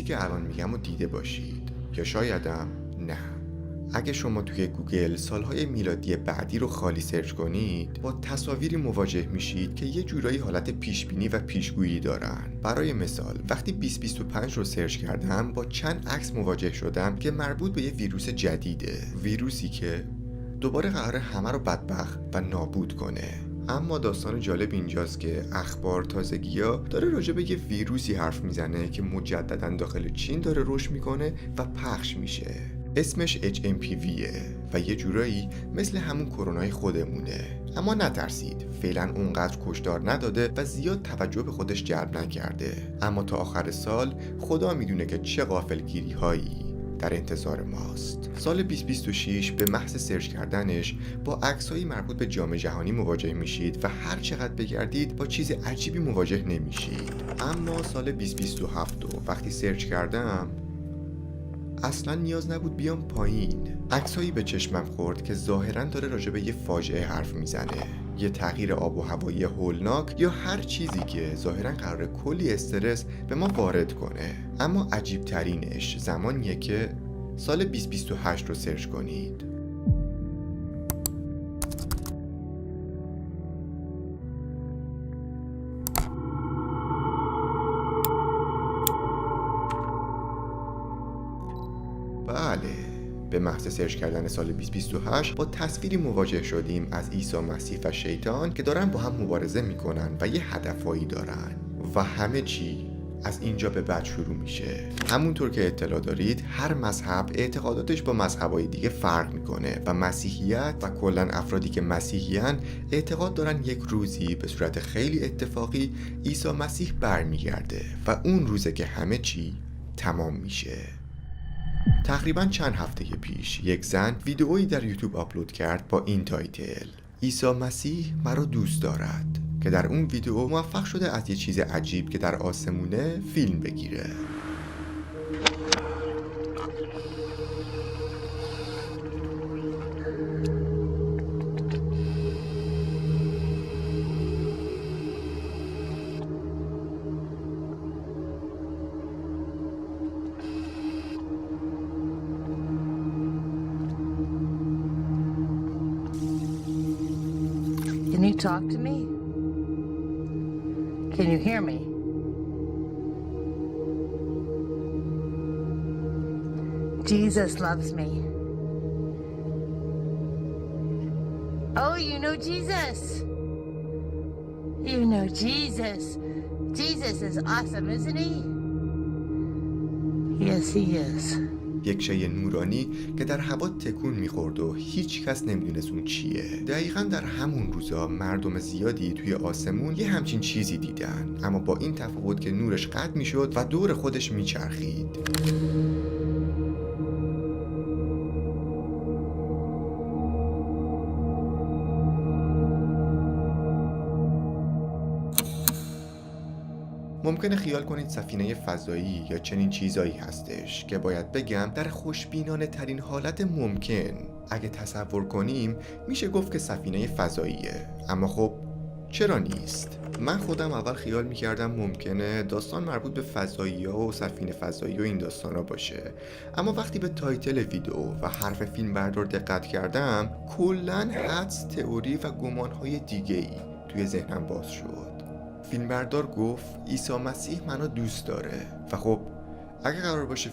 که الان میگم رو دیده باشید یا شایدم نه. اگه شما توی گوگل سالهای میلادی بعدی رو خالی سرچ کنید با تصاویری مواجه میشید که یه جورایی حالت پیشبینی و پیشگویی دارن. برای مثال وقتی 2025 رو سرچ کردم با چند عکس مواجه شدم که مربوط به یه ویروس جدیده، ویروسی که دوباره قراره همه رو بدبخت و نابود کنه. اما داستان جالب اینجاست که اخبار تازگی‌ها داره راجع به یه ویروسی حرف میزنه که مجدداً داخل چین داره رشد میکنه و پخش میشه. اسمش HMPVه و یه جورایی مثل همون کرونای خودمونه. اما نترسید، فعلا اونقدر کشدار نداده و زیاد توجه به خودش جلب نکرده. اما تا آخر سال خدا میدونه که چه غافلگیری هایی در انتظار ماست. سال 2026 به محض سرچ کردنش با عکسایی مربوط به جام جهانی مواجه میشید و هر چقدر بگردید با چیز عجیبی مواجه نمیشید. اما سال 2027 وقتی سرچ کردم اصلا نیاز نبود بیام پایین. عکسایی به چشمم خورد که ظاهراً داره راجع به یه فاجعه حرف میزنه، یه تغییر آب و هوایی هولناک یا هر چیزی که ظاهراً قراره کلی استرس به ما وارد کنه. اما عجیب ترینش زمانیه که سال 2028 رو سرچ کنید. بله، به محض سرچ کردن سال 2028 با تصویری مواجه شدیم از عیسی مسیح و شیطان که دارن با هم مبارزه میکنن و یه هدفهایی دارن و همه چی از اینجا به بعد شروع میشه. همونطور که اطلاع دارید هر مذهب اعتقاداتش با مذهبای دیگه فرق میکنه و مسیحیت و کلا افرادی که مسیحیان اعتقاد دارن یک روزی به صورت خیلی اتفاقی عیسی مسیح برمیگرده و اون روزه که همه چی تمام میشه. تقریباً چند هفته پیش یک زن ویدئویی در یوتیوب آپلود کرد با این تایتل: عیسی مسیح مرا دوست دارد، که در اون ویدئو موفق شده از یه چیز عجیب که در آسمونه فیلم بگیره. Can you talk to me? Can you hear me? Jesus loves me. Oh, you know Jesus. You know Jesus. Jesus is awesome, isn't he? Yes, he is. یک شی نورانی که در هوا تکون میخورد و هیچ کس نمیدونست اون چیه. دقیقاً در همون روزا مردم زیادی توی آسمون یه همچین چیزی دیدن، اما با این تفاوت که نورش قطع میشد و دور خودش میچرخید. ممکنه خیال کنید سفینه فضایی یا چنین چیزایی هستش که باید بگم در خوشبینانه ترین حالت ممکن اگه تصور کنیم میشه گفت که سفینه فضاییه. اما خب چرا نیست؟ من خودم اول خیال میکردم ممکنه داستان مربوط به فضایی‌ها و سفینه فضایی و این داستانا باشه، اما وقتی به تایتل ویدئو و حرف فیلمبردار دقت کردم کلاً حدس، تئوری و گمانهای دیگه‌ای توی ذهنم باز شد. فیلمبردار گفت عیسی مسیح منو دوست داره و خب اگه قرار باشه